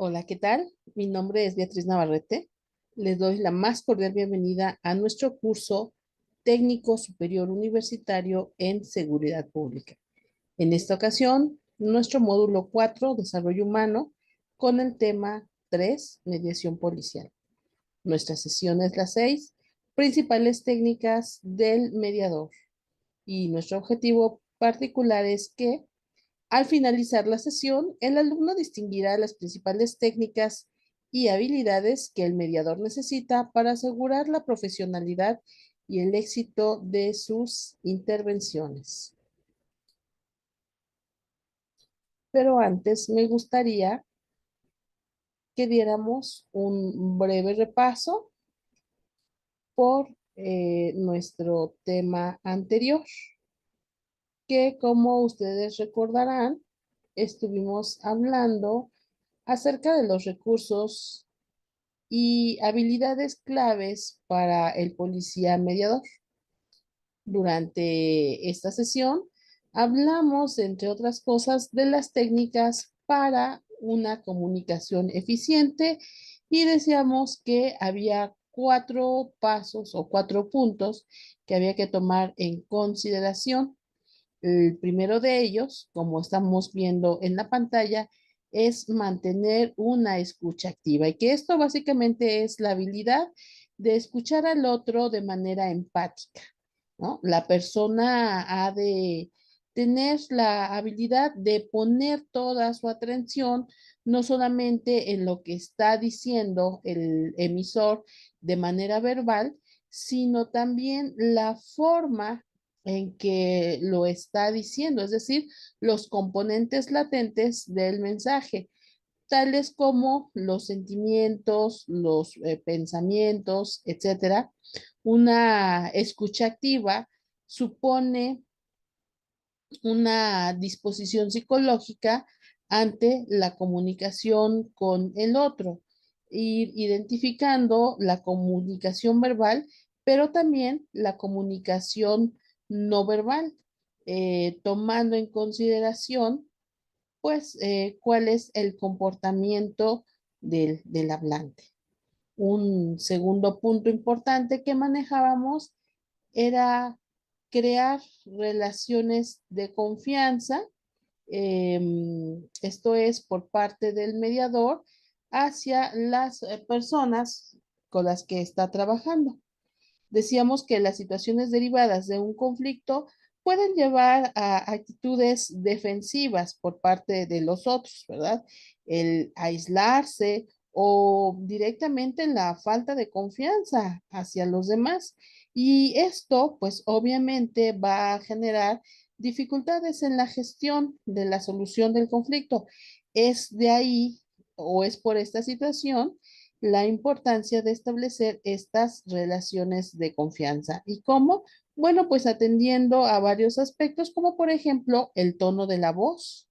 Hola, ¿qué tal? Mi nombre es Beatriz Navarrete. Les doy la más cordial bienvenida a nuestro curso técnico superior universitario en seguridad pública. En esta ocasión, nuestro módulo 4, desarrollo humano, con el tema 3, mediación policial. Nuestra sesión es la 6, principales técnicas del mediador. Y nuestro objetivo particular es que al finalizar la sesión, el alumno distinguirá las principales técnicas y habilidades que el mediador necesita para asegurar la profesionalidad y el éxito de sus intervenciones. Pero antes me gustaría que diéramos un breve repaso por nuestro tema anterior, que como ustedes recordarán, estuvimos hablando acerca de los recursos y habilidades claves para el policía mediador. Durante esta sesión hablamos, entre otras cosas, de las técnicas para una comunicación eficiente y decíamos que había 4 pasos o 4 puntos que había que tomar en consideración. El primero de ellos, como estamos viendo en la pantalla, es mantener una escucha activa y que esto básicamente es la habilidad de escuchar al otro de manera empática, ¿no? La persona ha de tener la habilidad de poner toda su atención no solamente en lo que está diciendo el emisor de manera verbal, sino también la forma en que lo está diciendo, es decir, los componentes latentes del mensaje, tales como los sentimientos, los pensamientos, etcétera. Una escucha activa supone una disposición psicológica ante la comunicación con el otro, ir identificando la comunicación verbal, pero también la comunicación no verbal, tomando en consideración, pues, cuál es el comportamiento del hablante. Un segundo punto importante que manejábamos era crear relaciones de confianza. Esto es por parte del mediador hacia las personas con las que está trabajando. Decíamos que las situaciones derivadas de un conflicto pueden llevar a actitudes defensivas por parte de los otros, ¿verdad? El aislarse o directamente la falta de confianza hacia los demás. Y esto, pues obviamente va a generar dificultades en la gestión de la solución del conflicto. Es de ahí o es por esta situación la importancia de establecer estas relaciones de confianza. ¿Y cómo? Bueno, pues atendiendo a varios aspectos, como por ejemplo el tono de la voz,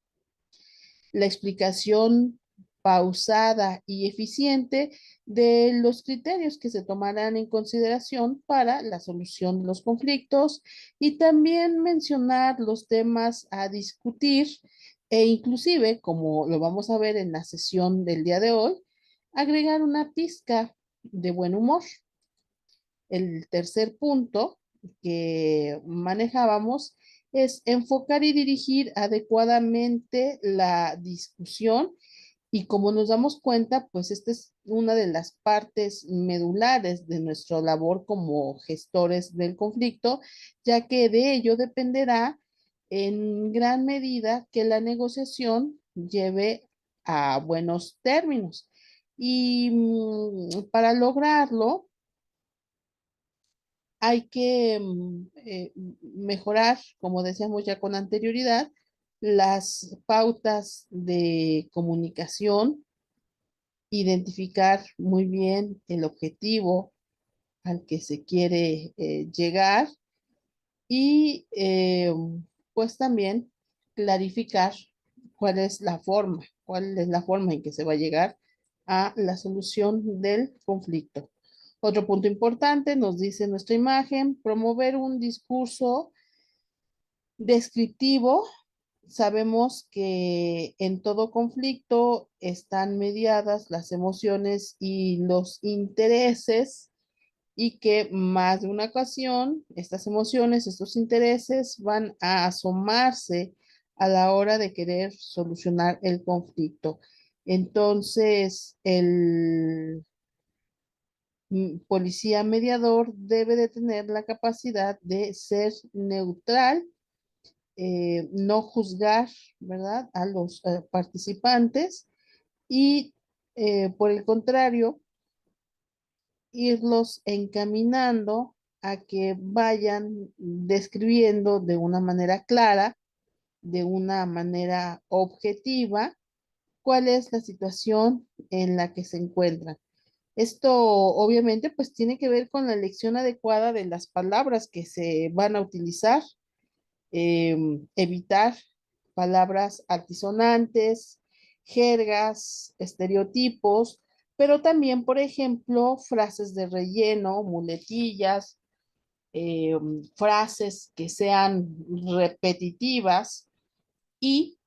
la explicación pausada y eficiente de los criterios que se tomarán en consideración para la solución de los conflictos y también mencionar los temas a discutir e inclusive, como lo vamos a ver en la sesión del día de hoy, agregar una pizca de buen humor. El tercer punto que manejábamos es enfocar y dirigir adecuadamente la discusión y como nos damos cuenta, pues esta es una de las partes medulares de nuestra labor como gestores del conflicto, ya que de ello dependerá en gran medida que la negociación lleve a buenos términos. Y para lograrlo, hay que mejorar, como decíamos ya con anterioridad, las pautas de comunicación, identificar muy bien el objetivo al que se quiere llegar y pues también clarificar cuál es la forma en que se va a llegar a la solución del conflicto. Otro punto importante, nos dice nuestra imagen, promover un discurso descriptivo Sabemos que en todo conflicto están mediadas las emociones y los intereses y que más de una ocasión estas emociones, estos intereses van a asomarse a la hora de querer solucionar el conflicto. Entonces, el policía mediador debe de tener la capacidad de ser neutral, no juzgar, ¿verdad?, a los participantes y, por el contrario, irlos encaminando a que vayan describiendo de una manera clara, de una manera objetiva, cuál es la situación en la que se encuentran. Esto obviamente pues tiene que ver con la elección adecuada de las palabras que se van a utilizar, evitar palabras altisonantes, jergas, estereotipos, pero también, por ejemplo, frases de relleno, muletillas, frases que sean repetitivas y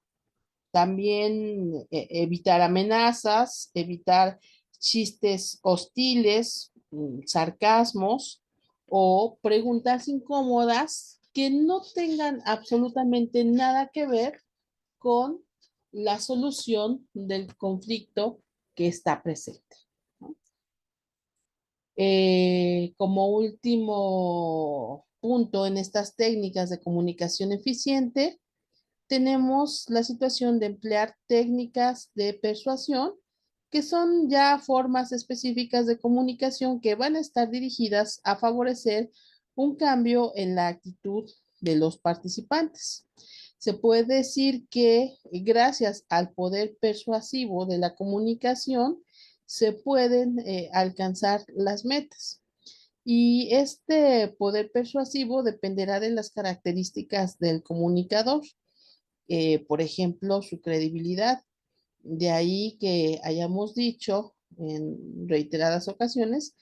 también evitar amenazas, evitar chistes hostiles, sarcasmos o preguntas incómodas que no tengan absolutamente nada que ver con la solución del conflicto que está presente. Como último punto en estas técnicas de comunicación eficiente, tenemos la situación de emplear técnicas de persuasión, que son ya formas específicas de comunicación que van a estar dirigidas a favorecer un cambio en la actitud de los participantes. Se puede decir que gracias al poder persuasivo de la comunicación se pueden alcanzar las metas. Y este poder persuasivo dependerá de las características del comunicador, por ejemplo, su credibilidad. De ahí que hayamos dicho en reiteradas ocasiones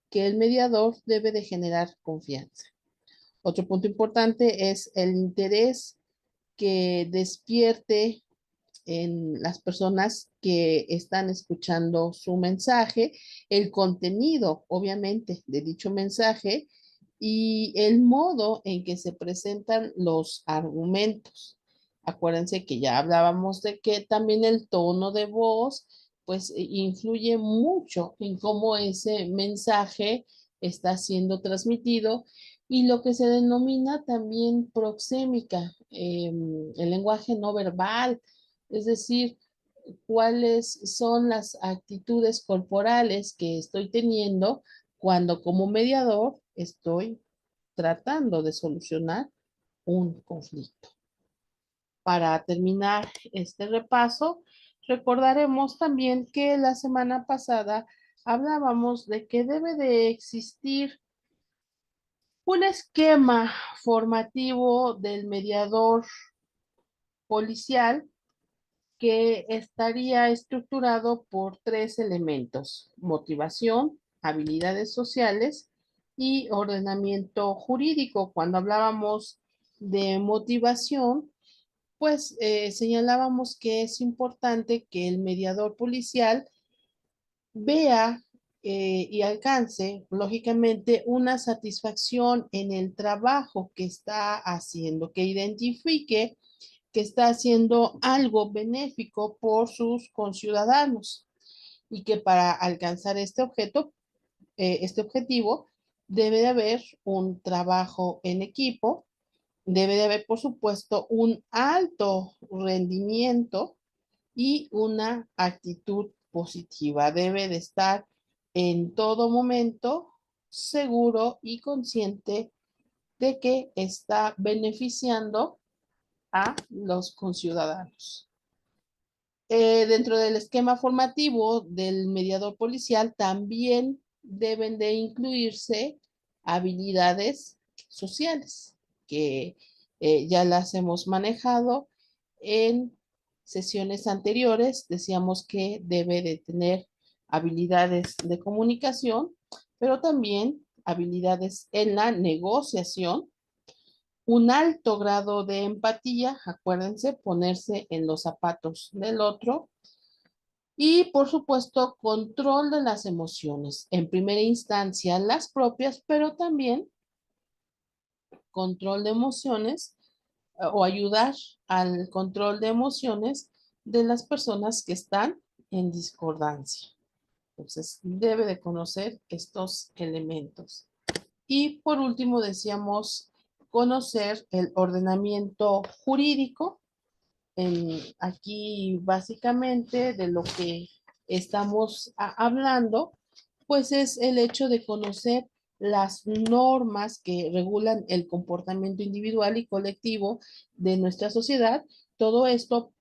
que el mediador debe de generar confianza. Otro punto importante es el interés que despierte en las personas que están escuchando su mensaje, el contenido, obviamente, de dicho mensaje y el modo en que se presentan los argumentos. Acuérdense que ya hablábamos de que también el tono de voz, pues influye mucho en cómo ese mensaje está siendo transmitido y lo que se denomina también proxémica, el lenguaje no verbal, es decir, cuáles son las actitudes corporales que estoy teniendo cuando como mediador estoy tratando de solucionar un conflicto. Para terminar este repaso, recordaremos también que la semana pasada hablábamos de que debe de existir un esquema formativo del mediador policial que estaría estructurado por tres elementos: motivación, habilidades sociales y ordenamiento jurídico. Cuando hablábamos de motivación, pues señalábamos que es importante que el mediador policial vea y alcance, lógicamente, una satisfacción en el trabajo que está haciendo, que identifique que está haciendo algo benéfico por sus conciudadanos y que para alcanzar este objetivo, debe de haber un trabajo en equipo, debe de haber, por supuesto, un alto rendimiento y una actitud positiva. Debe de estar en todo momento seguro y consciente de que está beneficiando a los conciudadanos. Dentro del esquema formativo del mediador policial también deben de incluirse habilidades sociales, que ya las hemos manejado en sesiones anteriores. Decíamos que debe de tener habilidades de comunicación, pero también habilidades en la negociación, un alto grado de empatía, acuérdense, ponerse en los zapatos del otro. Y por supuesto, control de las emociones. En primera instancia, las propias, pero también control de emociones o ayudar al control de emociones de las personas que están en discordancia. Entonces, debe de conocer estos elementos. Y por último, decíamos conocer el ordenamiento jurídico. Aquí básicamente de lo que estamos hablando, pues es el hecho de conocer las normas que regulan el comportamiento individual y colectivo de nuestra sociedad. Todo esto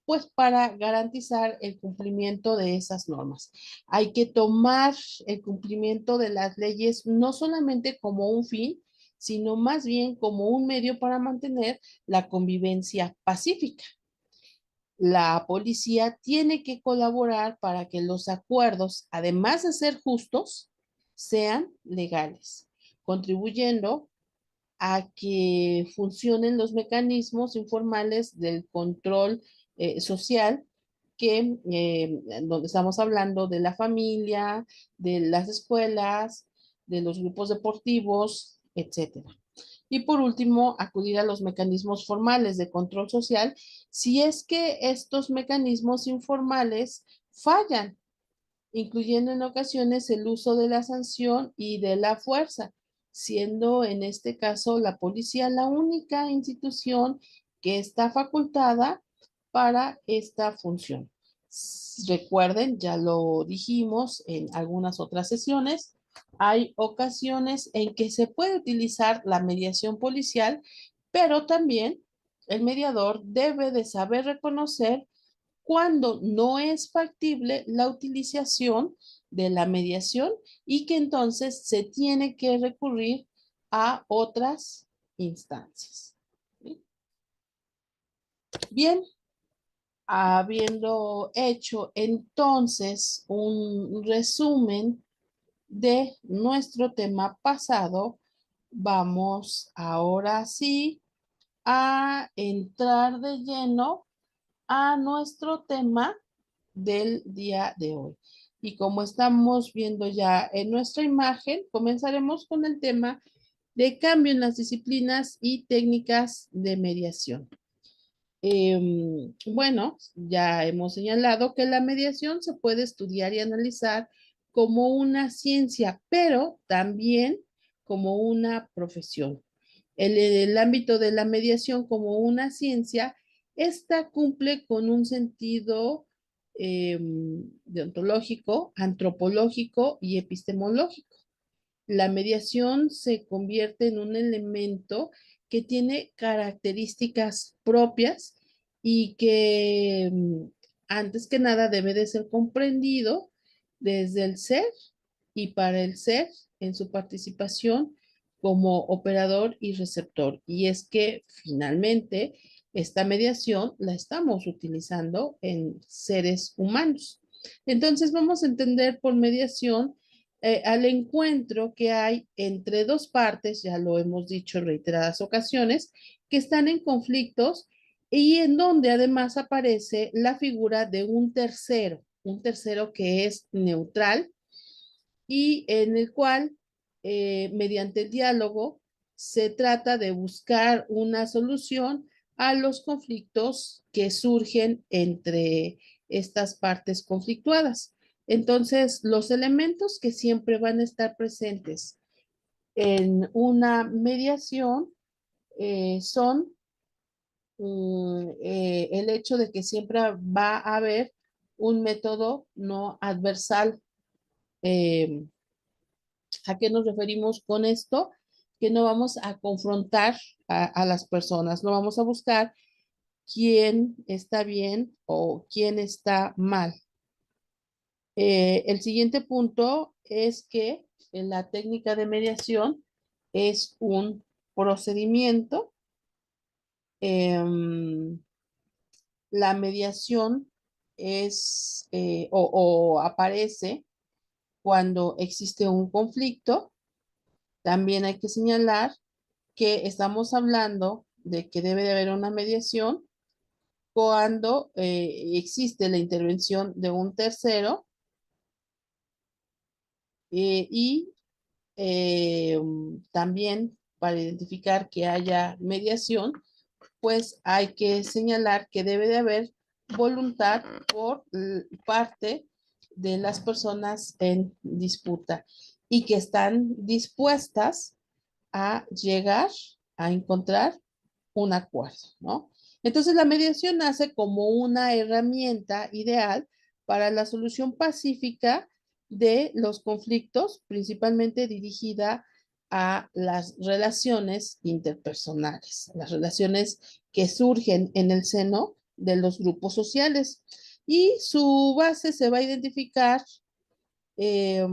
pues para garantizar el cumplimiento de esas normas. Hay que tomar el cumplimiento de las leyes no solamente como un fin, sino más bien como un medio para mantener la convivencia pacífica. La policía tiene que colaborar para que los acuerdos, además de ser justos, sean legales, contribuyendo a que funcionen los mecanismos informales del control social donde estamos hablando de la familia, de las escuelas, de los grupos deportivos, etcétera. Y por último, acudir a los mecanismos formales de control social si es que estos mecanismos informales fallan, incluyendo en ocasiones el uso de la sanción y de la fuerza, siendo en este caso la policía la única institución que está facultada para esta función. Recuerden, ya lo dijimos en algunas otras sesiones, hay ocasiones en que se puede utilizar la mediación policial, pero también el mediador debe de saber reconocer cuando no es factible la utilización de la mediación y que entonces se tiene que recurrir a otras instancias. Bien, habiendo hecho entonces un resumen de nuestro tema pasado, vamos ahora sí a entrar de lleno a nuestro tema del día de hoy. Y como estamos viendo ya en nuestra imagen, comenzaremos con el tema de cambio en las disciplinas y técnicas de mediación. Bueno, ya hemos señalado que la mediación se puede estudiar y analizar como una ciencia, pero también como una profesión. El ámbito de la mediación como una ciencia, esta cumple con un sentido deontológico, antropológico y epistemológico. La mediación se convierte en un elemento que tiene características propias y que antes que nada debe de ser comprendido desde el ser y para el ser en su participación como operador y receptor. Y es que finalmente esta mediación la estamos utilizando en seres humanos. Entonces vamos a entender por mediación al encuentro que hay entre dos partes, ya lo hemos dicho en reiteradas ocasiones, que están en conflictos y en donde además aparece la figura de un tercero que es neutral y en el cual, mediante el diálogo, se trata de buscar una solución a los conflictos que surgen entre estas partes conflictuadas. Entonces, los elementos que siempre van a estar presentes en una mediación son el hecho de que siempre va a haber un método no adversal. Eh, ¿A qué nos referimos con esto? Que no vamos a confrontar a las personas, no vamos a buscar quién está bien o quién está mal. El siguiente punto es que la técnica de mediación es un procedimiento. La mediación es o aparece cuando existe un conflicto. También hay que señalar que estamos hablando de que debe de haber una mediación cuando existe la intervención de un tercero y también para identificar que haya mediación, pues hay que señalar que debe de haber voluntad por parte de las personas en disputa y que están dispuestas a llegar a encontrar un acuerdo, ¿no? Entonces la mediación nace como una herramienta ideal para la solución pacífica de los conflictos, principalmente dirigida a las relaciones interpersonales, las relaciones que surgen en el seno de los grupos sociales. Y su base se va a identificar eh,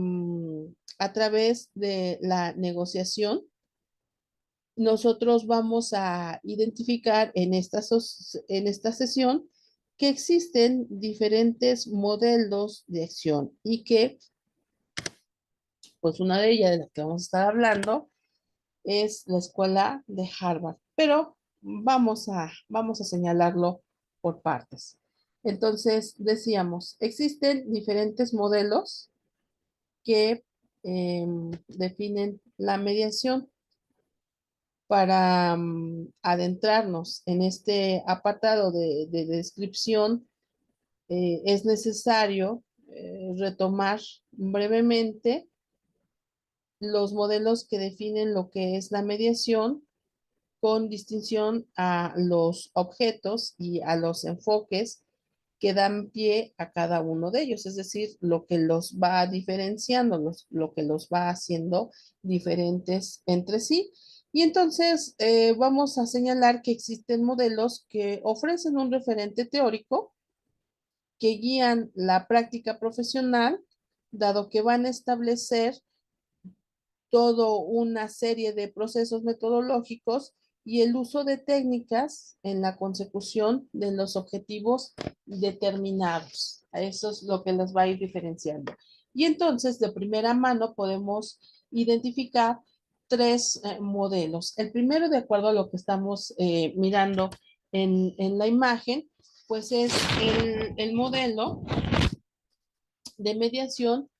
a través de la negociación. Nosotros vamos a identificar en esta sesión que existen diferentes modelos de acción y que, pues una de ellas de las que vamos a estar hablando es la escuela de Harvard, pero vamos a señalarlo por partes. Entonces, decíamos, existen diferentes modelos que definen la mediación. Para adentrarnos en este apartado de descripción, es necesario retomar brevemente los modelos que definen lo que es la mediación con distinción a los objetos y a los enfoques que dan pie a cada uno de ellos, es decir, lo que los va diferenciando, lo que los va haciendo diferentes entre sí. Y entonces vamos a señalar que existen modelos que ofrecen un referente teórico que guían la práctica profesional, dado que van a establecer todo una serie de procesos metodológicos y el uso de técnicas en la consecución de los objetivos determinados. Eso es lo que los va a ir diferenciando. Y entonces, de primera mano, podemos identificar tres modelos. El primero, de acuerdo a lo que estamos mirando en la imagen, pues es el modelo de mediación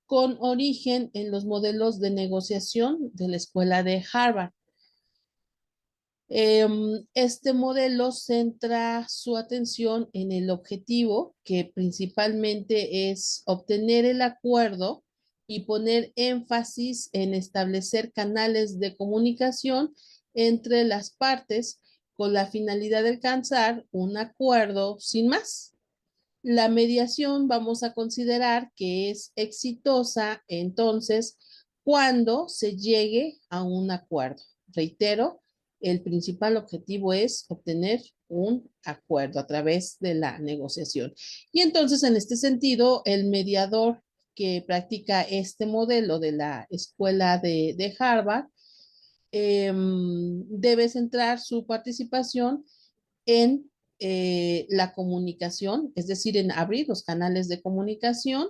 con origen en los modelos de negociación de la escuela de Harvard. Este modelo centra su atención en el objetivo, que principalmente es obtener el acuerdo y poner énfasis en establecer canales de comunicación entre las partes con la finalidad de alcanzar un acuerdo sin más. La mediación vamos a considerar que es exitosa entonces cuando se llegue a un acuerdo. Reitero, el principal objetivo es obtener un acuerdo a través de la negociación. Y entonces, en este sentido, el mediador que practica este modelo de la escuela de Harvard debe centrar su participación en la comunicación, es decir, en abrir los canales de comunicación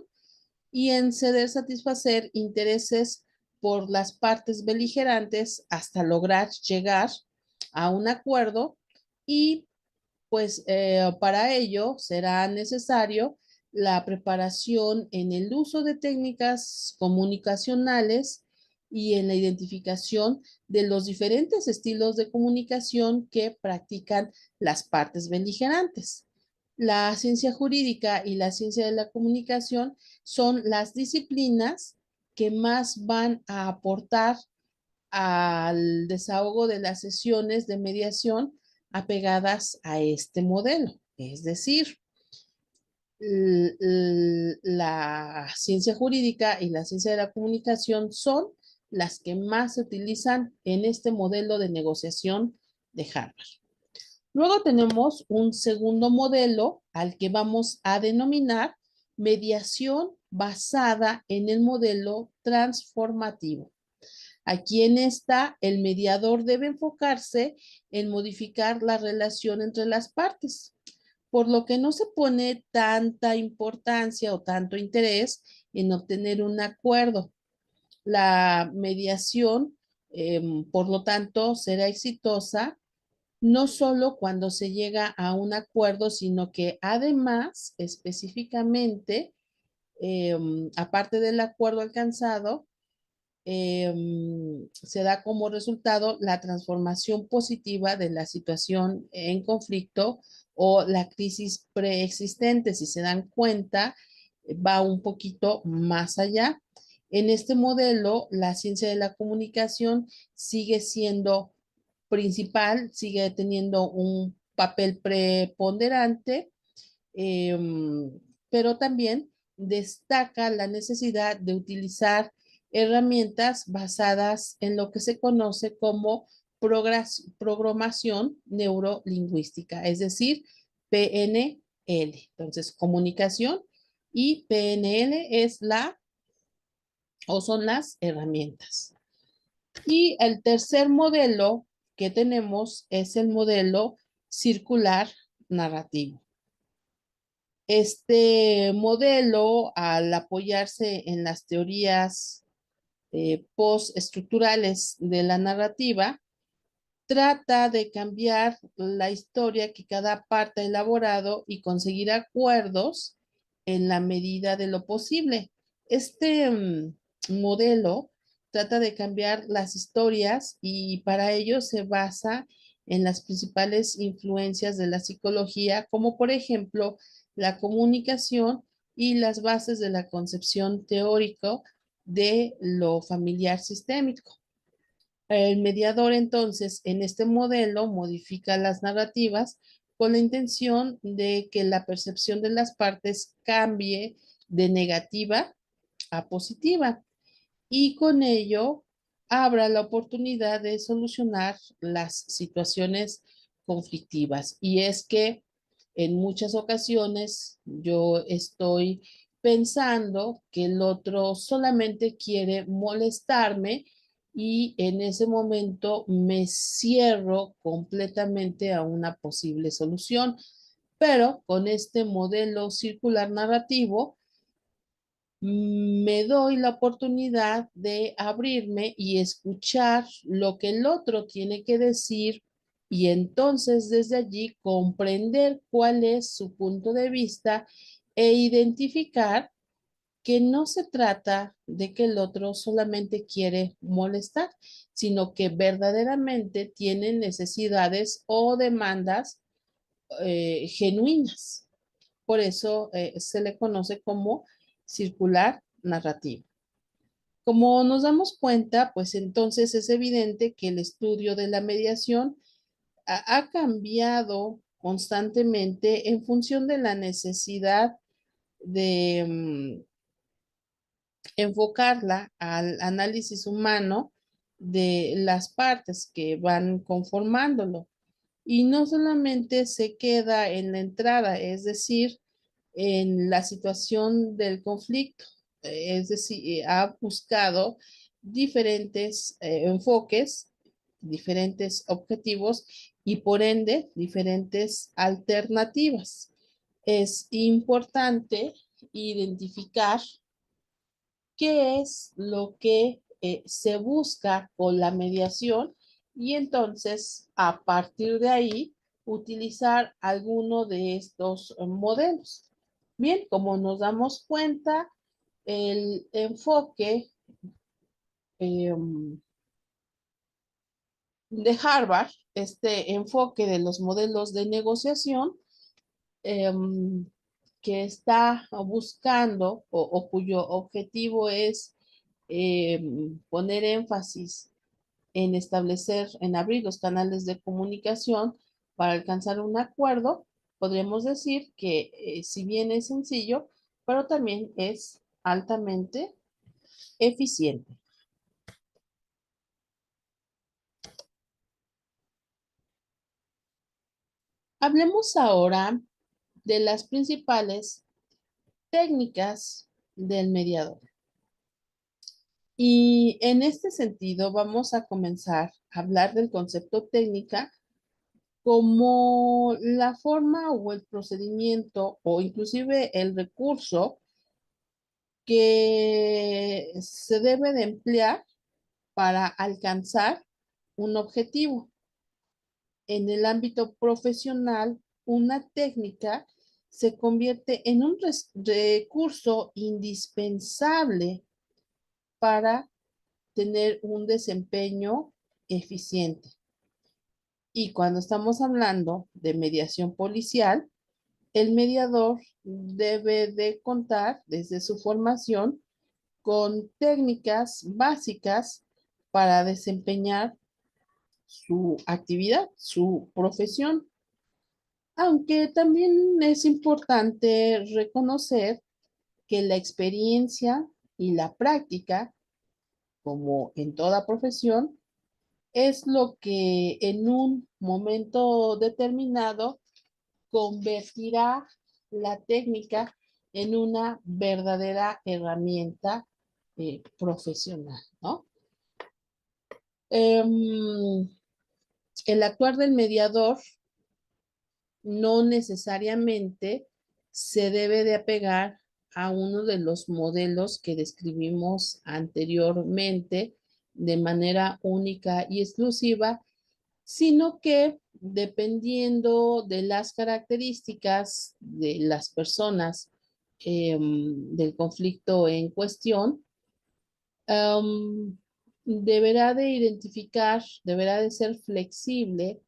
y en ceder satisfacer intereses por las partes beligerantes hasta lograr llegar a un acuerdo y pues para ello será necesario la preparación en el uso de técnicas comunicacionales y en la identificación de los diferentes estilos de comunicación que practican las partes beligerantes. La ciencia jurídica y la ciencia de la comunicación son las disciplinas que más van a aportar al desahogo de las sesiones de mediación apegadas a este modelo. Es decir, la ciencia jurídica y la ciencia de la comunicación son las que más se utilizan en este modelo de negociación de Harvard. Luego tenemos un segundo modelo al que vamos a denominar mediación basada en el modelo transformativo. Aquí en esta, el mediador debe enfocarse en modificar la relación entre las partes, por lo que no se pone tanta importancia o tanto interés en obtener un acuerdo. La mediación Por lo tanto, será exitosa no solo cuando se llega a un acuerdo, sino que además, específicamente, aparte del acuerdo alcanzado, se da como resultado la transformación positiva de la situación en conflicto o la crisis preexistente. Si se dan cuenta, va un poquito más allá. En este modelo, la ciencia de la comunicación sigue siendo principal, sigue teniendo un papel preponderante, pero también destaca la necesidad de utilizar herramientas basadas en lo que se conoce como programación neurolingüística, es decir, PNL. Entonces, comunicación y PNL es son las herramientas. Y el tercer modelo que tenemos es el modelo circular narrativo. Este modelo, al apoyarse en las teorías postestructurales de la narrativa, trata de cambiar la historia que cada parte ha elaborado y conseguir acuerdos en la medida de lo posible. Este modelo trata de cambiar las historias y para ello se basa en las principales influencias de la psicología, como por ejemplo la comunicación y las bases de la concepción teórico de lo familiar sistémico. El mediador entonces en este modelo modifica las narrativas con la intención de que la percepción de las partes cambie de negativa a positiva y con ello abra la oportunidad de solucionar las situaciones conflictivas. Y es que en muchas ocasiones yo estoy pensando que el otro solamente quiere molestarme y en ese momento me cierro completamente a una posible solución. Pero con este modelo circular narrativo, me doy la oportunidad de abrirme y escuchar lo que el otro tiene que decir y entonces desde allí comprender cuál es su punto de vista e identificar que no se trata de que el otro solamente quiere molestar, sino que verdaderamente tiene necesidades o demandas genuinas. Por eso se le conoce como circular narrativo. Como nos damos cuenta, pues entonces es evidente que el estudio de la mediación ha cambiado constantemente en función de la necesidad de enfocarla al análisis humano de las partes que van conformándolo. Y no solamente se queda en la entrada, es decir, en la situación del conflicto, es decir, ha buscado diferentes enfoques, diferentes objetivos y por ende diferentes alternativas. Es importante identificar qué es lo que se busca con la mediación y entonces a partir de ahí utilizar alguno de estos modelos. Bien, como nos damos cuenta, el enfoque eh, de Harvard, este enfoque de los modelos de negociación, eh, que está buscando o cuyo objetivo es eh, poner énfasis en establecer, en abrir los canales de comunicación para alcanzar un acuerdo, podríamos decir que si bien es sencillo, pero también es altamente eficiente. Hablemos ahora de las principales técnicas del mediador. Y en este sentido vamos a comenzar a hablar del concepto técnica como la forma o el procedimiento o inclusive el recurso que se debe de emplear para alcanzar un objetivo. En el ámbito profesional, una técnica se convierte en un recurso indispensable para tener un desempeño eficiente. Y cuando estamos hablando de mediación policial, el mediador debe de contar desde su formación con técnicas básicas para desempeñar su actividad, su profesión. Aunque también es importante reconocer que la experiencia y la práctica, como en toda profesión, es lo que en un momento determinado convertirá la técnica en una verdadera herramienta profesional, ¿no? El actuar del mediador no necesariamente se debe de apegar a uno de los modelos que describimos anteriormente de manera única y exclusiva, sino que dependiendo de las características de las personas del conflicto en cuestión, deberá de identificar, deberá de ser flexible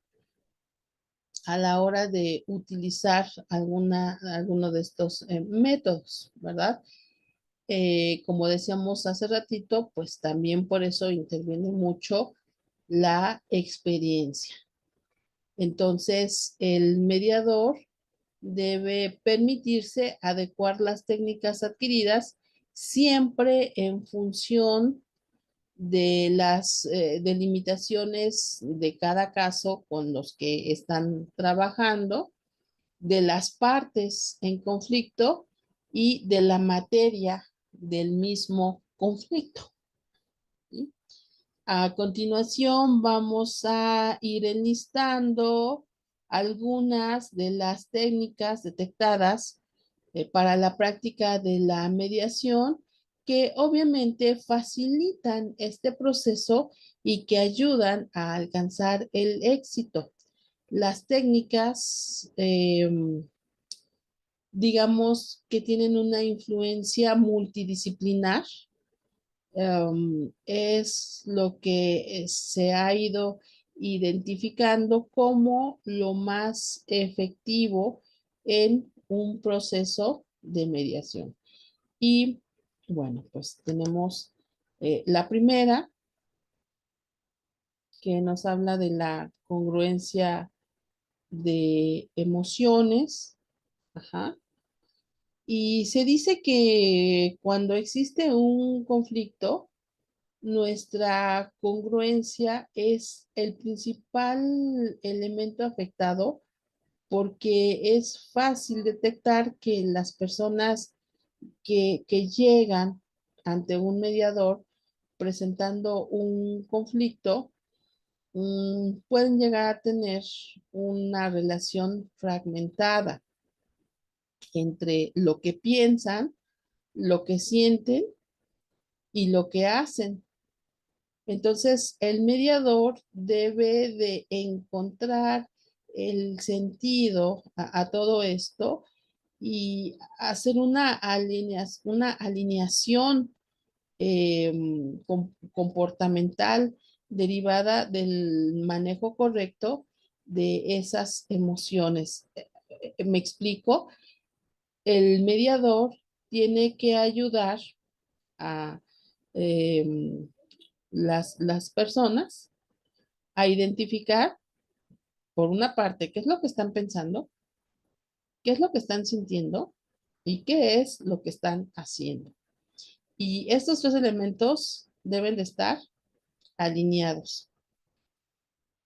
a la hora de utilizar alguno de estos métodos, ¿verdad? Como decíamos hace ratito, pues también por eso interviene mucho la experiencia. Entonces, el mediador debe permitirse adecuar las técnicas adquiridas siempre en función de las delimitaciones de cada caso con los que están trabajando, de las partes en conflicto y de la materia del mismo conflicto. ¿Sí? A continuación vamos a ir enlistando algunas de las técnicas detectadas para la práctica de la mediación que obviamente facilitan este proceso y que ayudan a alcanzar el éxito. Las técnicas, digamos, que tienen una influencia multidisciplinar, es lo que se ha ido identificando como lo más efectivo en un proceso de mediación. Y bueno, pues tenemos la primera que nos habla de la congruencia de emociones. Ajá. Y se dice que cuando existe un conflicto, nuestra congruencia es el principal elemento afectado porque es fácil detectar que las personas que llegan ante un mediador presentando un conflicto pueden llegar a tener una relación fragmentada entre lo que piensan, lo que sienten y lo que hacen. Entonces, el mediador debe de encontrar el sentido a todo esto y hacer una alineación comportamental derivada del manejo correcto de esas emociones. Me explico, el mediador tiene que ayudar a em, las personas a identificar, por una parte, qué es lo que están pensando, qué es lo que están sintiendo y qué es lo que están haciendo. Y estos tres elementos deben de estar alineados.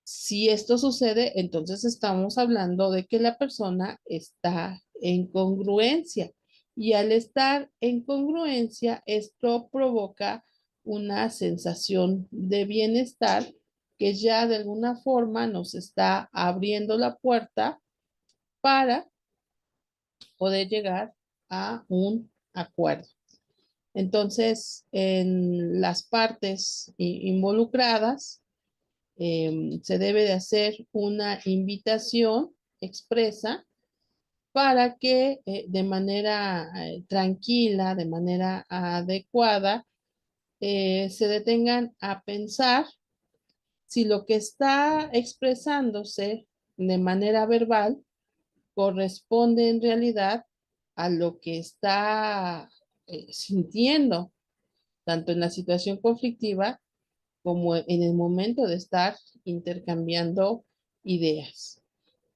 Si esto sucede, entonces estamos hablando de que la persona está en congruencia. Y al estar en congruencia, esto provoca una sensación de bienestar que ya de alguna forma nos está abriendo la puerta para poder llegar a un acuerdo. Entonces, en las partes involucradas, se debe de hacer una invitación expresa para que de manera tranquila, de manera adecuada, se detengan a pensar si lo que está expresándose de manera verbal corresponde en realidad a lo que está sintiendo, tanto en la situación conflictiva como en el momento de estar intercambiando ideas.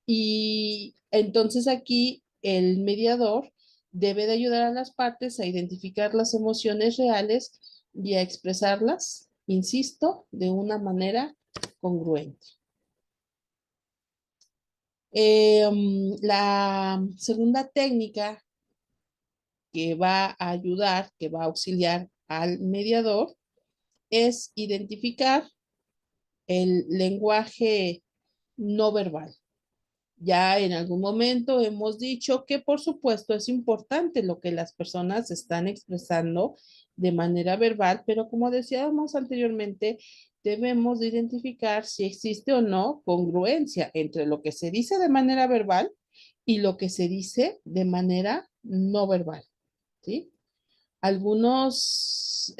Y entonces aquí el mediador debe de ayudar a las partes a identificar las emociones reales y a expresarlas, insisto, de una manera congruente. La segunda técnica que va a ayudar, que va a auxiliar al mediador, es identificar el lenguaje no verbal. Ya en algún momento hemos dicho que por supuesto es importante lo que las personas están expresando de manera verbal, pero como decíamos anteriormente, debemos de identificar si existe o no congruencia entre lo que se dice de manera verbal y lo que se dice de manera no verbal, ¿sí? Algunos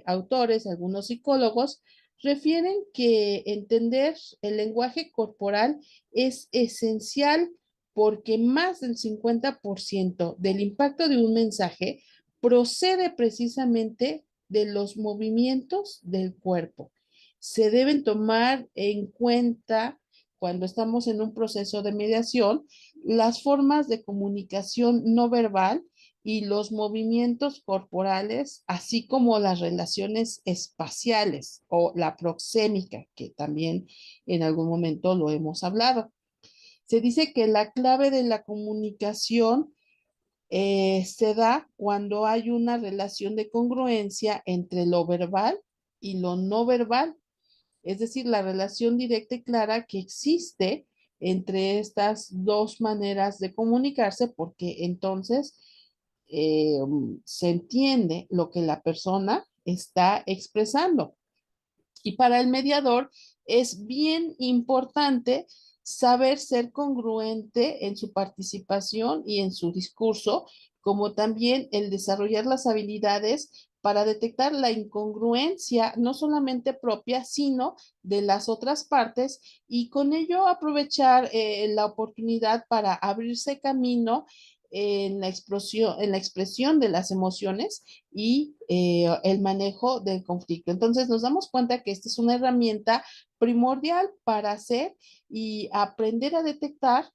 autores, algunos psicólogos refieren que entender el lenguaje corporal es esencial porque más del 50% del impacto de un mensaje procede precisamente de los movimientos del cuerpo. Se deben tomar en cuenta cuando estamos en un proceso de mediación las formas de comunicación no verbal y los movimientos corporales, así como las relaciones espaciales o la proxémica, que también en algún momento lo hemos hablado. Se dice que la clave de la comunicación se da cuando hay una relación de congruencia entre lo verbal y lo no verbal, es decir, la relación directa y clara que existe entre estas dos maneras de comunicarse, porque entonces se entiende lo que la persona está expresando. Y para el mediador es bien importante saber ser congruente en su participación y en su discurso, como también el desarrollar las habilidades para detectar la incongruencia, no solamente propia, sino de las otras partes, y con ello aprovechar la oportunidad para abrirse camino en la expresión de las emociones y el manejo del conflicto. Entonces nos damos cuenta que esta es una herramienta primordial para hacer y aprender a detectar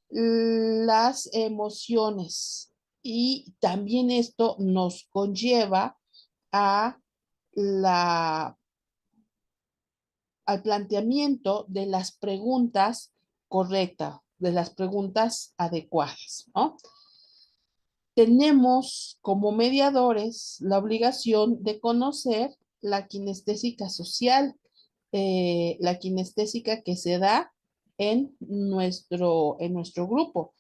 las emociones. Y también esto nos conlleva a la, al planteamiento de las preguntas correctas, de las preguntas adecuadas, ¿no? Tenemos como mediadores la obligación de conocer la kinestésica social, la kinestésica que se da en nuestro grupo,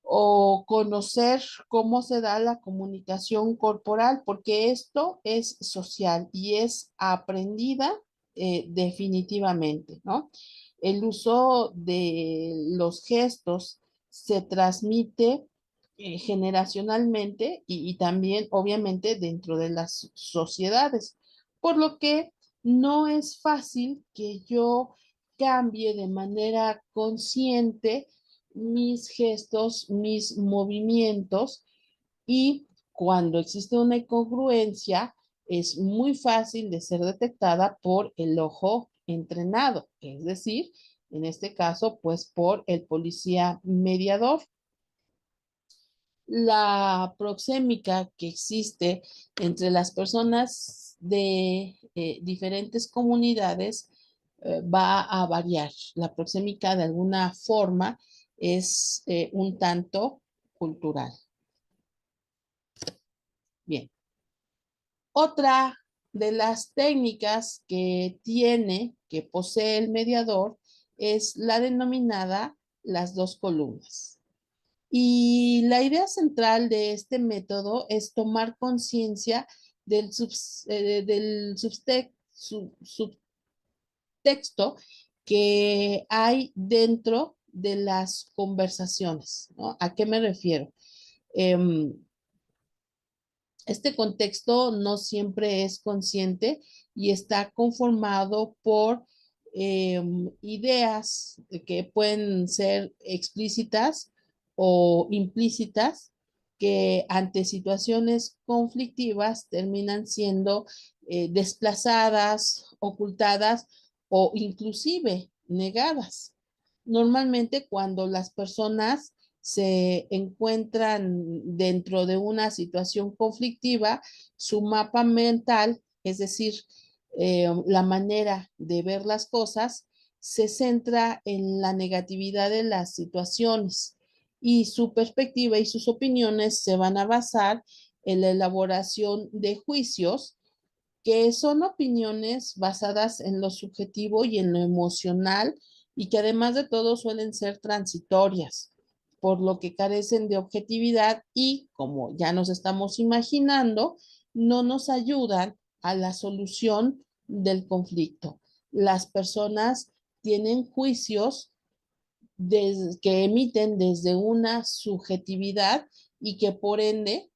o conocer cómo se da la comunicación corporal, porque esto es social y es aprendida definitivamente, ¿no? El uso de los gestos se transmite generacionalmente y también, obviamente, dentro de las sociedades, por lo que no es fácil que yo cambie de manera consciente mis gestos, mis movimientos, y cuando existe una incongruencia es muy fácil de ser detectada por el ojo entrenado, es decir, en este caso, pues por el policía mediador. La proxémica que existe entre las personas de diferentes comunidades va a variar. La proxémica de alguna forma es un tanto cultural. Bien. Otra de las técnicas que posee el mediador, es la denominada las dos columnas. Y la idea central de este método es tomar conciencia del subtexto que hay dentro de las conversaciones, ¿no? ¿A qué me refiero? Em, este contexto no siempre es consciente y está conformado por ideas que pueden ser explícitas o implícitas que ante situaciones conflictivas terminan siendo desplazadas, ocultadas o inclusive negadas. Normalmente cuando las personas se encuentran dentro de una situación conflictiva, su mapa mental, es decir, la manera de ver las cosas, se centra en la negatividad de las situaciones y su perspectiva y sus opiniones se van a basar en la elaboración de juicios que son opiniones basadas en lo subjetivo y en lo emocional y que además de todo suelen ser transitorias, por lo que carecen de objetividad y, como ya nos estamos imaginando, no nos ayudan a la solución del conflicto. Las personas tienen juicios que emiten desde una subjetividad y que por ende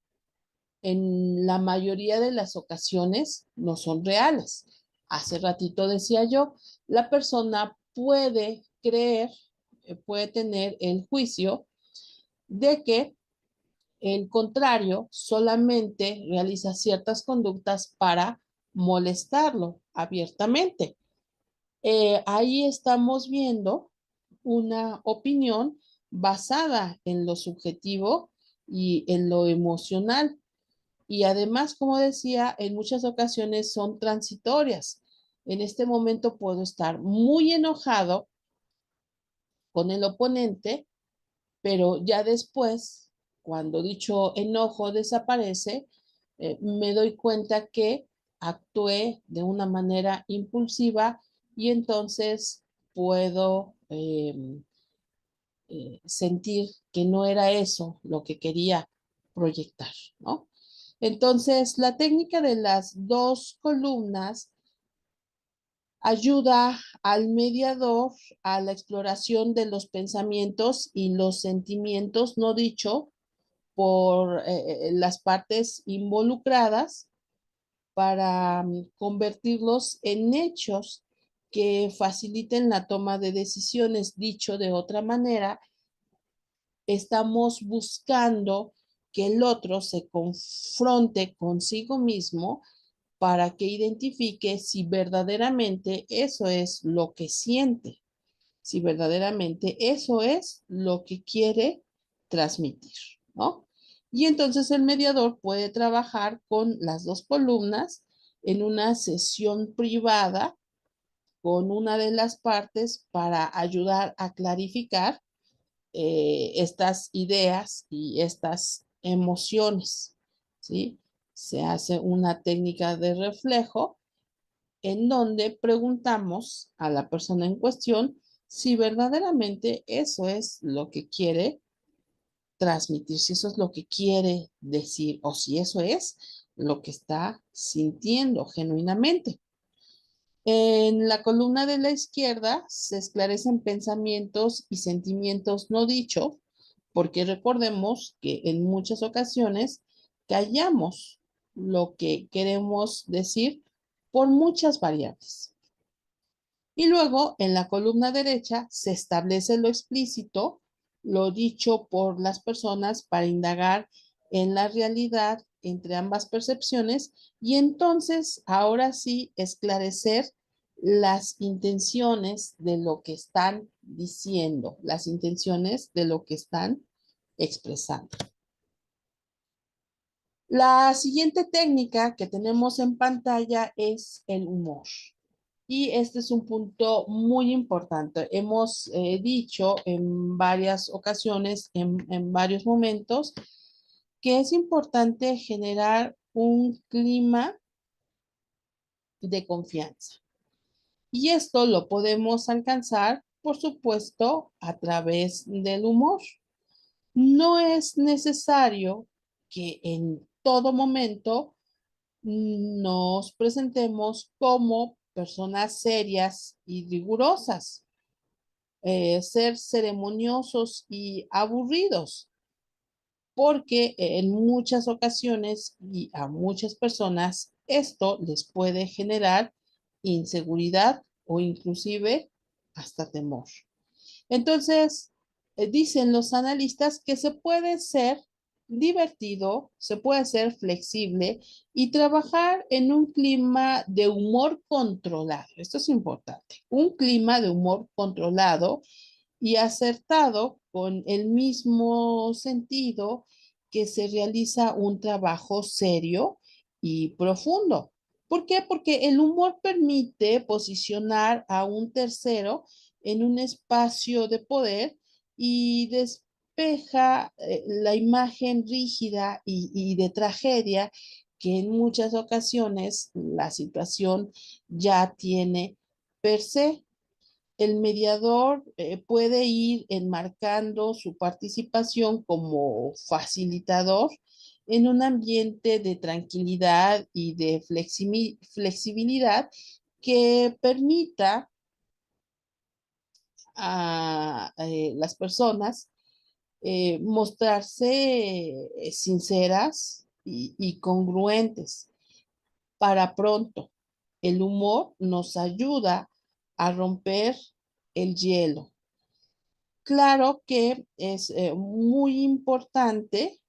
en la mayoría de las ocasiones no son reales. Hace ratito decía yo, la persona puede creer, puede tener el juicio de que el contrario solamente realiza ciertas conductas para molestarlo abiertamente. Ahí estamos viendo una opinión basada en lo subjetivo y en lo emocional. Y además, como decía, en muchas ocasiones son transitorias. En este momento puedo estar muy enojado con el oponente, pero ya después, cuando dicho enojo desaparece, me doy cuenta que actué de una manera impulsiva y entonces puedo sentir que no era eso lo que quería proyectar, ¿no? Entonces, la técnica de las dos columnas ayuda al mediador a la exploración de los pensamientos y los sentimientos no dicho por las partes involucradas para convertirlos en hechos que faciliten la toma de decisiones. Dicho de otra manera, estamos buscando que el otro se confronte consigo mismo para que identifique si verdaderamente eso es lo que siente, si verdaderamente eso es lo que quiere transmitir, ¿no? Y entonces el mediador puede trabajar con las dos columnas en una sesión privada con una de las partes para ayudar a clarificar estas ideas y estas emociones, ¿sí? Se hace una técnica de reflejo en donde preguntamos a la persona en cuestión si verdaderamente eso es lo que quiere transmitir, si eso es lo que quiere decir o si eso es lo que está sintiendo genuinamente. En la columna de la izquierda se esclarecen pensamientos y sentimientos no dichos, porque recordemos que en muchas ocasiones callamos lo que queremos decir por muchas variables. Y luego en la columna derecha se establece lo explícito, lo dicho por las personas para indagar en la realidad entre ambas percepciones y entonces ahora sí esclarecer las intenciones de lo que están diciendo, las intenciones de lo que están expresando. La siguiente técnica que tenemos en pantalla es el humor. Y este es un punto muy importante. Hemos dicho en varias ocasiones, en varios momentos, que es importante generar un clima de confianza. Y esto lo podemos alcanzar, por supuesto, a través del humor. No es necesario que en todo momento nos presentemos como personas serias y rigurosas, ser ceremoniosos y aburridos, porque en muchas ocasiones y a muchas personas esto les puede generar inseguridad o inclusive hasta temor. Entonces, dicen los analistas que se puede ser divertido, se puede ser flexible y trabajar en un clima de humor controlado. Esto es importante. Un clima de humor controlado y acertado con el mismo sentido que se realiza un trabajo serio y profundo. ¿Por qué? Porque el humor permite posicionar a un tercero en un espacio de poder y despeja la imagen rígida y de tragedia que en muchas ocasiones la situación ya tiene per se. El mediador puede ir enmarcando su participación como facilitador en un ambiente de tranquilidad y de flexibilidad que permita a las personas mostrarse sinceras y congruentes. Para pronto, el humor nos ayuda a romper el hielo. Claro que es muy importante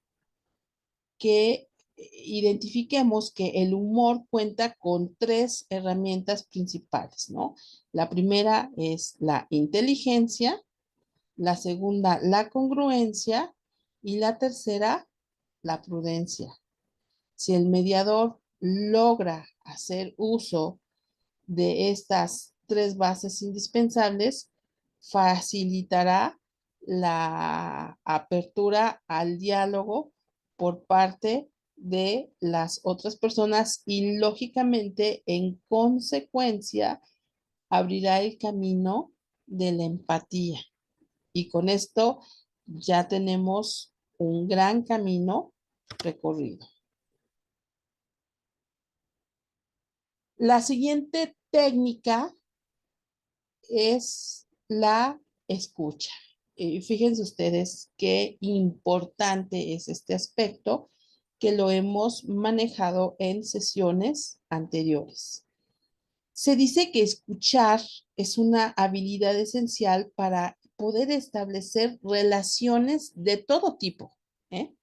que identifiquemos que el humor cuenta con tres herramientas principales, ¿no? La primera es la inteligencia, la segunda la congruencia y la tercera la prudencia. Si el mediador logra hacer uso de estas tres bases indispensables, facilitará la apertura al diálogo por parte de las otras personas y lógicamente en consecuencia abrirá el camino de la empatía. Y con esto ya tenemos un gran camino recorrido. La siguiente técnica es la escucha. Fíjense ustedes qué importante es este aspecto que lo hemos manejado en sesiones anteriores. Se dice que escuchar es una habilidad esencial para poder establecer relaciones de todo tipo, ¿eh?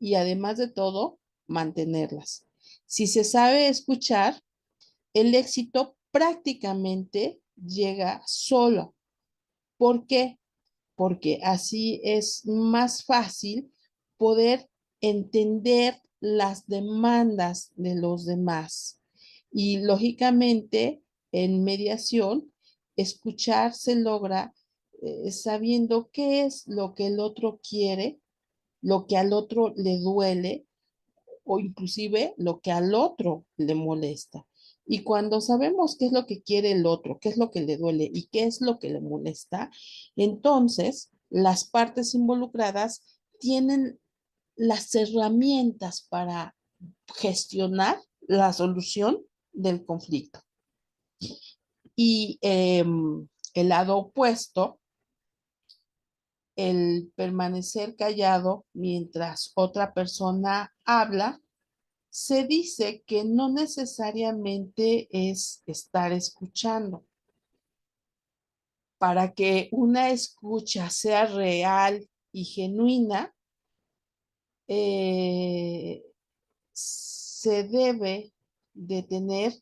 Y además de todo, mantenerlas. Si se sabe escuchar, el éxito prácticamente llega solo. ¿Por qué? Porque así es más fácil poder entender las demandas de los demás. Y lógicamente, en mediación, escuchar se logra sabiendo qué es lo que el otro quiere, lo que al otro le duele o inclusive lo que al otro le molesta. Y cuando sabemos qué es lo que quiere el otro, qué es lo que le duele y qué es lo que le molesta, entonces las partes involucradas tienen las herramientas para gestionar la solución del conflicto. Y el lado opuesto, el permanecer callado mientras otra persona habla, se dice que no necesariamente es estar escuchando. Para que una escucha sea real y genuina, eh, se debe de tener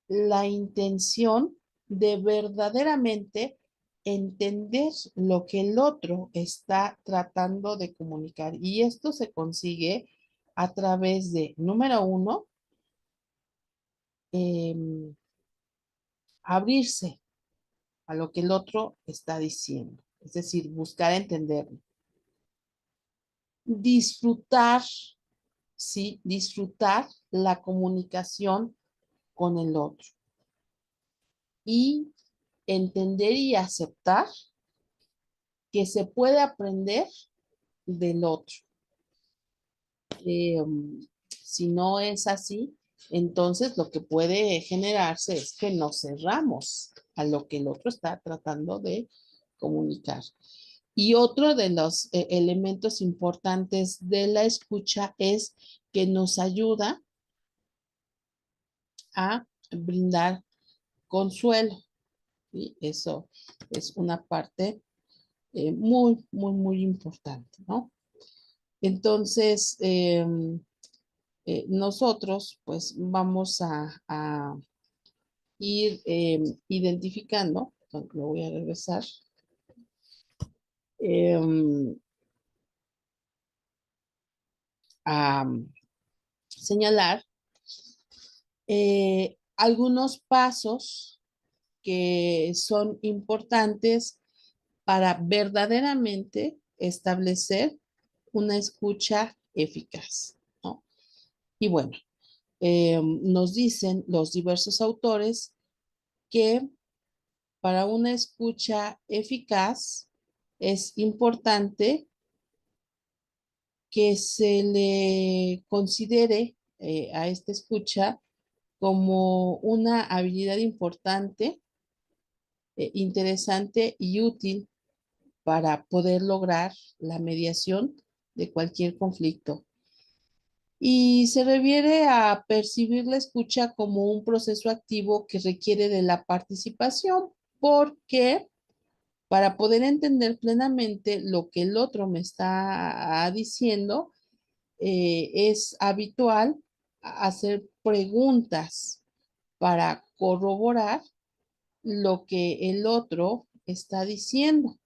la intención de verdaderamente entender lo que el otro está tratando de comunicar. Y esto se consigue a través de, número uno, eh, abrirse a lo que el otro está diciendo, es decir, buscar entenderlo. Disfrutar, sí, disfrutar la comunicación con el otro y entender y aceptar que se puede aprender del otro. Si no es así, entonces lo que puede generarse es que nos cerramos a lo que el otro está tratando de comunicar. Y otro de los elementos importantes de la escucha es que nos ayuda a brindar consuelo. Y eso es una parte muy importante, ¿no? Entonces, nosotros pues vamos a ir identificando, lo voy a regresar, em, a señalar algunos pasos que son importantes para verdaderamente establecer una escucha eficaz, ¿no? Y bueno, nos dicen los diversos autores que para una escucha eficaz es importante que se le considere a esta escucha como una habilidad importante, interesante y útil para poder lograr la mediación de cualquier conflicto. Y se refiere a percibir la escucha como un proceso activo que requiere de la participación, porque para poder entender plenamente lo que el otro me está diciendo, es habitual hacer preguntas para corroborar lo que el otro está diciendo.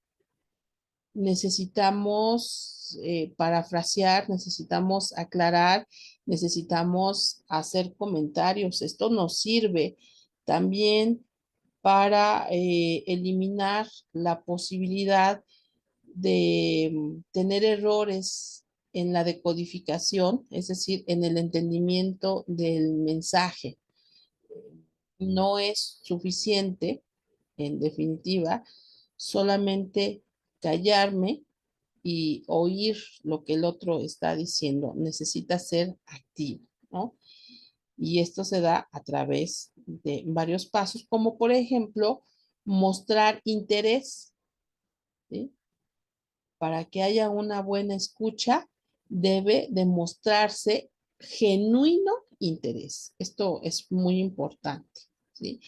Necesitamos parafrasear, necesitamos aclarar, necesitamos hacer comentarios. Esto nos sirve también para eliminar la posibilidad de tener errores en la decodificación, es decir, en el entendimiento del mensaje. No es suficiente, en definitiva, solamente callarme y oír lo que el otro está diciendo. Necesita ser activo, ¿no? Y esto se da a través de varios pasos, como por ejemplo, mostrar interés, ¿sí? Para que haya una buena escucha, debe demostrarse genuino interés. Esto es muy importante, ¿sí?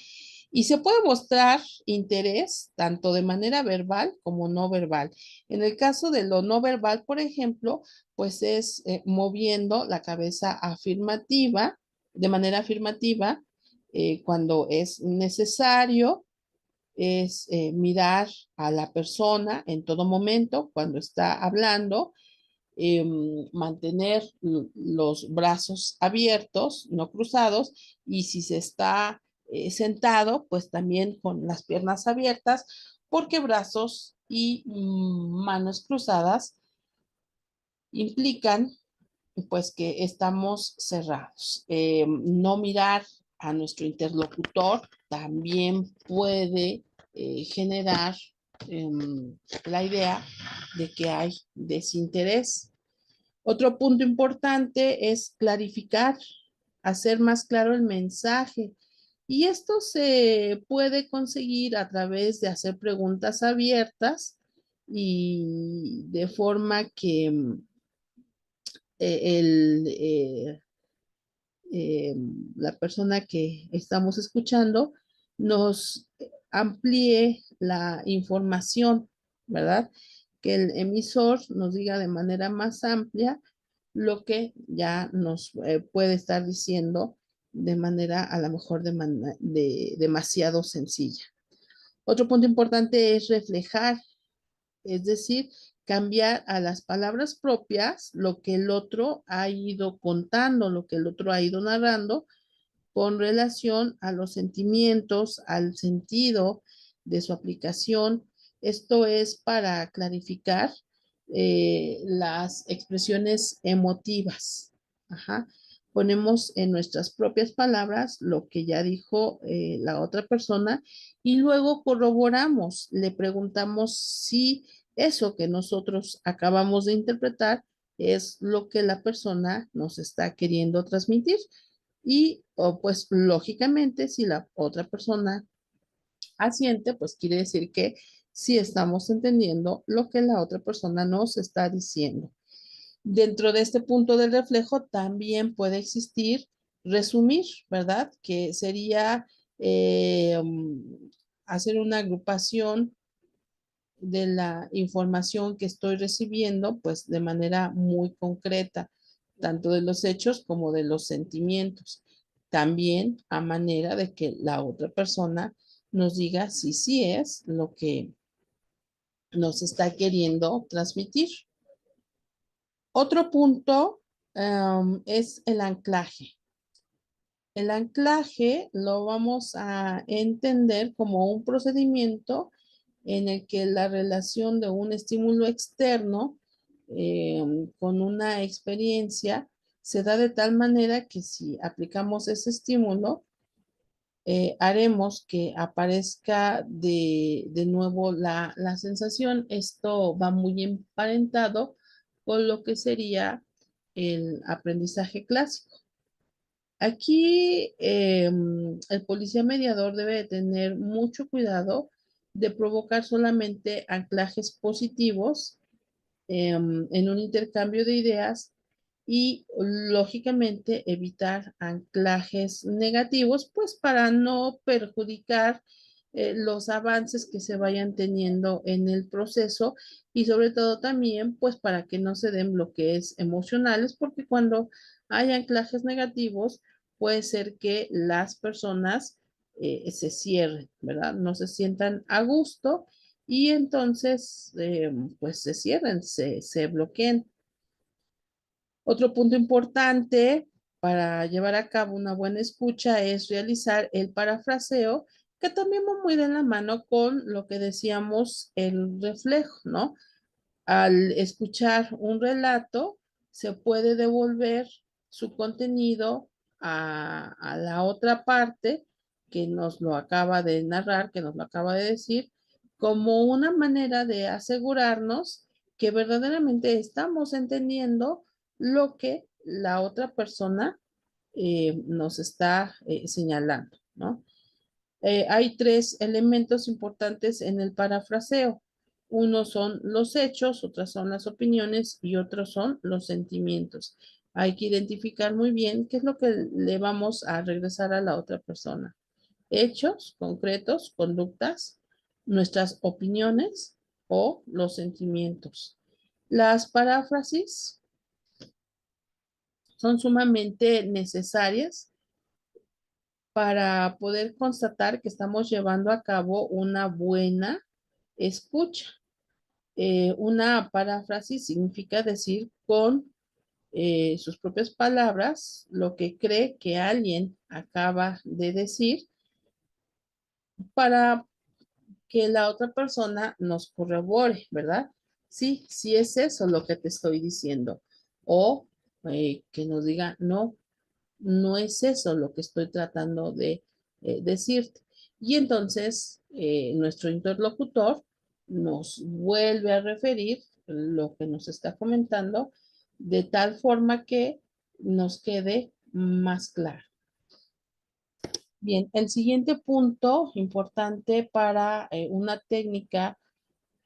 Y se puede mostrar interés tanto de manera verbal como no verbal. En el caso de lo no verbal, por ejemplo, pues es moviendo la cabeza afirmativa, de manera afirmativa, cuando es necesario, es mirar a la persona en todo momento cuando está hablando, mantener los brazos abiertos, no cruzados, y si se está sentado, pues también con las piernas abiertas, porque brazos y manos cruzadas implican pues que estamos cerrados. No mirar a nuestro interlocutor también puede generar la idea de que hay desinterés. Otro punto importante es clarificar, hacer más claro el mensaje. Y esto se puede conseguir a través de hacer preguntas abiertas y de forma que el, eh, la persona que estamos escuchando nos amplíe la información, ¿verdad? Que el emisor nos diga de manera más amplia lo que ya nos puede estar diciendo de manera a lo mejor de demasiado sencilla. Otro punto importante es reflejar, es decir, cambiar a las palabras propias lo que el otro ha ido contando, lo que el otro ha ido narrando con relación a los sentimientos, al sentido de su aplicación. Esto es para clarificar las expresiones emotivas. Ajá. Ponemos en nuestras propias palabras lo que ya dijo la otra persona y luego corroboramos, le preguntamos si Eso que nosotros acabamos de interpretar es lo que la persona nos está queriendo transmitir. Y pues lógicamente, si la otra persona asiente, pues quiere decir que sí estamos entendiendo lo que la otra persona nos está diciendo. Dentro de este punto del reflejo también puede existir resumir, ¿verdad? Que sería hacer una agrupación de la información que estoy recibiendo, pues de manera muy concreta, tanto de los hechos como de los sentimientos. También a manera de que la otra persona nos diga si sí es lo que nos está queriendo transmitir. Otro punto es el anclaje. El anclaje lo vamos a entender como un procedimiento en el que la relación de un estímulo externo eh, con una experiencia se da de tal manera que si aplicamos ese estímulo, haremos que aparezca de nuevo la sensación. Esto va muy emparentado con lo que sería el aprendizaje clásico. Aquí el policía mediador debe de tener mucho cuidado de provocar solamente anclajes positivos en un intercambio de ideas y lógicamente evitar anclajes negativos, pues para no perjudicar los avances que se vayan teniendo en el proceso y sobre todo también pues para que no se den bloqueos emocionales, porque cuando hay anclajes negativos puede ser que las personas se cierren, ¿verdad? No se sientan a gusto y entonces pues se cierren, se bloqueen. Otro punto importante para llevar a cabo una buena escucha es realizar el parafraseo, que también va muy de la mano con lo que decíamos, el reflejo, ¿no? Al escuchar un relato, se puede devolver su contenido a la otra parte que nos lo acaba de narrar, que nos lo acaba de decir, como una manera de asegurarnos que verdaderamente estamos entendiendo lo que la otra persona nos está señalando, ¿no? Hay tres elementos importantes en el parafraseo. Uno son los hechos, otras son las opiniones y otros son los sentimientos. Hay que identificar muy bien qué es lo que le vamos a regresar a la otra persona. Hechos concretos, conductas, nuestras opiniones o los sentimientos. Las paráfrasis son sumamente necesarias para poder constatar que estamos llevando a cabo una buena escucha. Una paráfrasis significa decir con sus propias palabras lo que cree que alguien acaba de decir para que la otra persona nos corrobore, ¿verdad? Sí, sí es eso lo que te estoy diciendo. O que nos diga, no, no es eso lo que estoy tratando de decirte. Y entonces nuestro interlocutor nos vuelve a referir lo que nos está comentando de tal forma que nos quede más claro. Bien, el siguiente punto importante para una técnica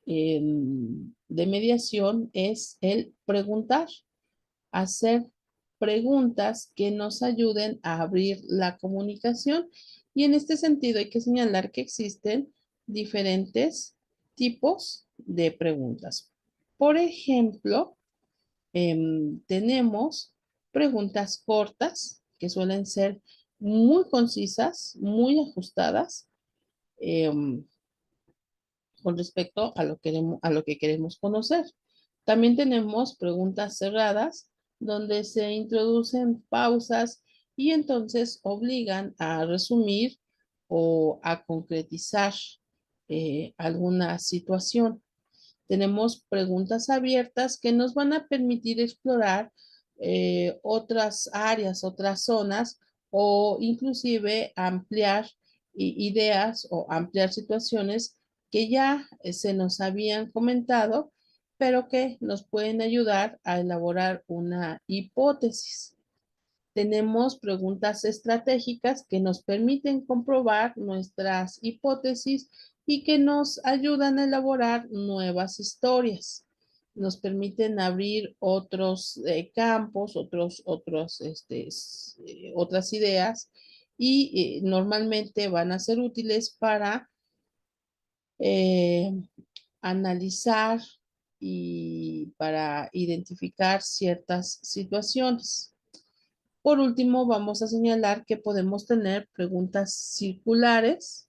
de mediación es el preguntar, hacer preguntas que nos ayuden a abrir la comunicación. Y en este sentido hay que señalar que existen diferentes tipos de preguntas. Por ejemplo, tenemos preguntas cortas que suelen ser muy concisas, muy ajustadas em, con respecto a lo que queremos conocer. También tenemos preguntas cerradas, donde se introducen pausas y entonces obligan a resumir o a concretizar alguna situación. Tenemos preguntas abiertas que nos van a permitir explorar otras áreas, otras zonas o inclusive ampliar ideas o ampliar situaciones que ya se nos habían comentado, pero que nos pueden ayudar a elaborar una hipótesis. Tenemos preguntas estratégicas que nos permiten comprobar nuestras hipótesis y que nos ayudan a elaborar nuevas historias. Nos permiten abrir otros campos, otras ideas y normalmente van a ser útiles para eh, analizar y para identificar ciertas situaciones. Por último, vamos a señalar que podemos tener preguntas circulares.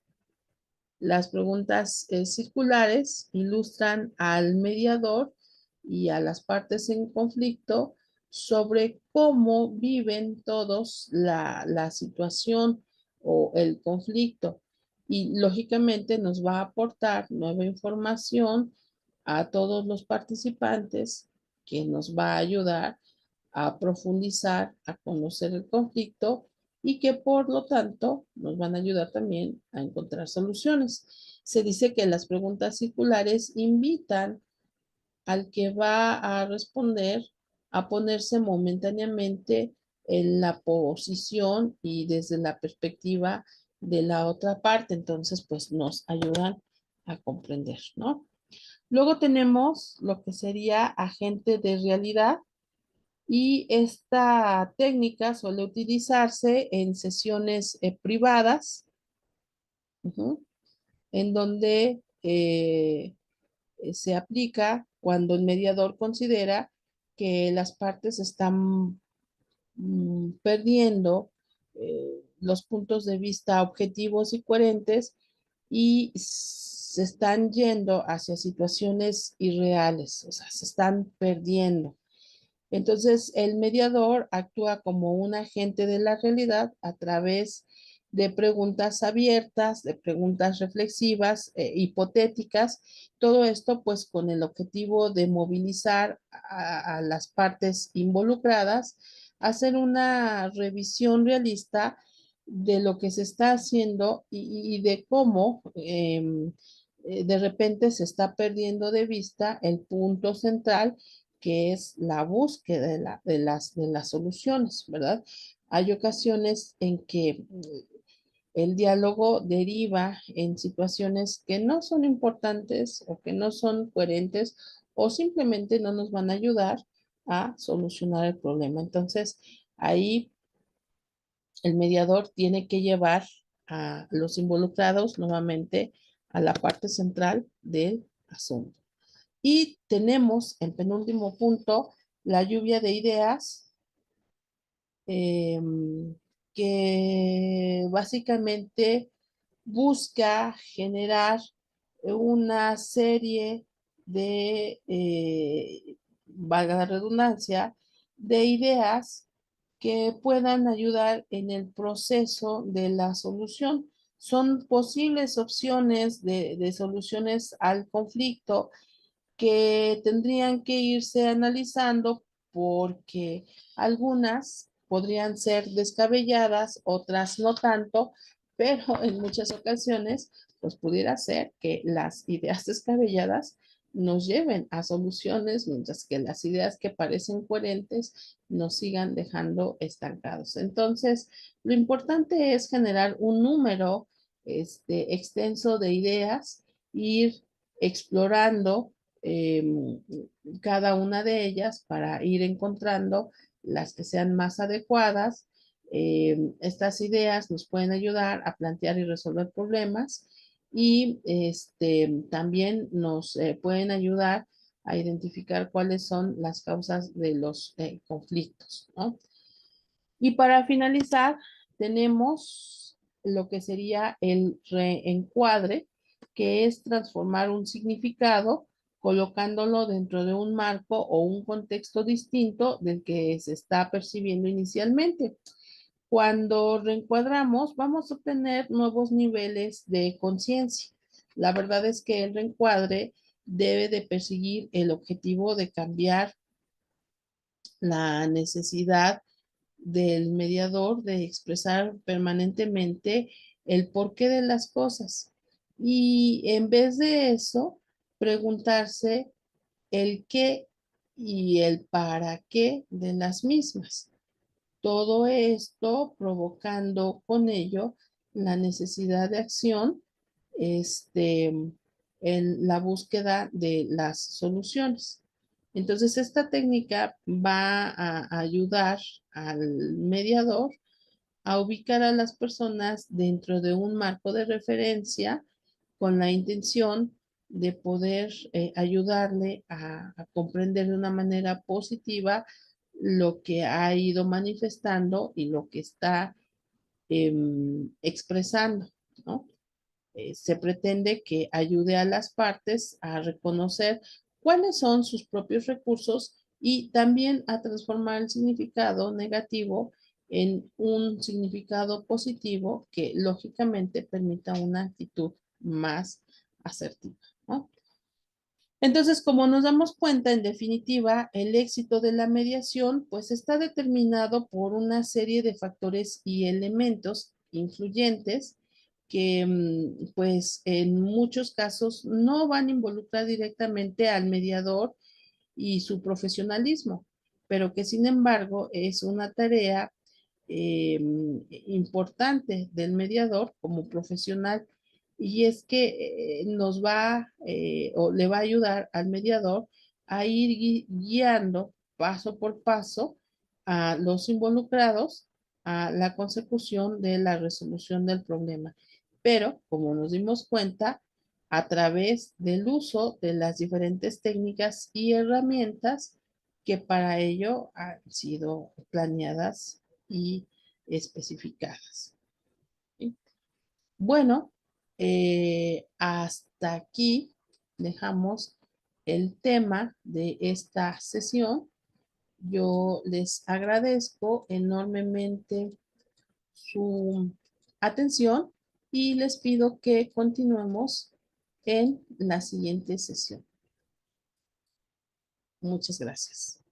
Las preguntas circulares ilustran al mediador y a las partes en conflicto sobre cómo viven todos la situación o el conflicto. Y lógicamente nos va a aportar nueva información a todos los participantes que nos va a ayudar a profundizar, a conocer el conflicto y que por lo tanto nos van a ayudar también a encontrar soluciones. Se dice que las preguntas circulares invitan al que va a responder a ponerse momentáneamente en la posición y desde la perspectiva de la otra parte. Entonces, pues nos ayudan a comprender, ¿no? Luego tenemos lo que sería agente de realidad, y esta técnica suele utilizarse en sesiones privadas, ujú, en donde se aplica cuando el mediador considera que las partes están perdiendo los puntos de vista objetivos y coherentes y se están yendo hacia situaciones irreales, o sea, se están perdiendo. Entonces, el mediador actúa como un agente de la realidad a través de preguntas abiertas, de preguntas reflexivas, hipotéticas, todo esto pues con el objetivo de movilizar a las partes involucradas, hacer una revisión realista de lo que se está haciendo y de cómo de repente se está perdiendo de vista el punto central, que es la búsqueda de las soluciones, ¿verdad? Hay ocasiones en que el diálogo deriva en situaciones que no son importantes o que no son coherentes o simplemente no nos van a ayudar a solucionar el problema. Entonces, ahí el mediador tiene que llevar a los involucrados nuevamente a la parte central del asunto. Y tenemos en penúltimo punto la lluvia de ideas, eh, que básicamente busca generar una serie de, valga la redundancia, de ideas que puedan ayudar en el proceso de la solución. Son posibles opciones de soluciones al conflicto que tendrían que irse analizando porque algunas podrían ser descabelladas, otras no tanto, pero en muchas ocasiones, pues pudiera ser que las ideas descabelladas nos lleven a soluciones, mientras que las ideas que parecen coherentes nos sigan dejando estancados. Entonces, lo importante es generar un número extenso de ideas, ir explorando eh, cada una de ellas para ir encontrando las que sean más adecuadas. Estas ideas nos pueden ayudar a plantear y resolver problemas y también nos pueden ayudar a identificar cuáles son las causas de los conflictos, ¿no? Y para finalizar, tenemos lo que sería el reencuadre, que es transformar un significado colocándolo dentro de un marco o un contexto distinto del que se está percibiendo inicialmente. Cuando reencuadramos, vamos a obtener nuevos niveles de conciencia. La verdad es que el reencuadre debe de perseguir el objetivo de cambiar la necesidad del mediador de expresar permanentemente el porqué de las cosas. Y en vez de eso, preguntarse el qué y el para qué de las mismas. Todo esto provocando con ello la necesidad de acción, este, en la búsqueda de las soluciones. Entonces, esta técnica va a ayudar al mediador a ubicar a las personas dentro de un marco de referencia con la intención de poder ayudarle a comprender de una manera positiva lo que ha ido manifestando y lo que está expresando, ¿no? Se pretende que ayude a las partes a reconocer cuáles son sus propios recursos y también a transformar el significado negativo en un significado positivo que lógicamente permita una actitud más asertiva, ¿no? Entonces, como nos damos cuenta, en definitiva, el éxito de la mediación pues está determinado por una serie de factores y elementos influyentes que pues en muchos casos no van a involucrar directamente al mediador y su profesionalismo, pero que sin embargo es una tarea importante del mediador como profesional y es que nos va o le va a ayudar al mediador a ir guiando paso por paso a los involucrados a la consecución de la resolución del problema. Pero, como nos dimos cuenta, a través del uso de las diferentes técnicas y herramientas que para ello han sido planeadas y especificadas. ¿Sí? Bueno, hasta aquí dejamos el tema de esta sesión. Yo les agradezco enormemente su atención y les pido que continuemos en la siguiente sesión. Muchas gracias.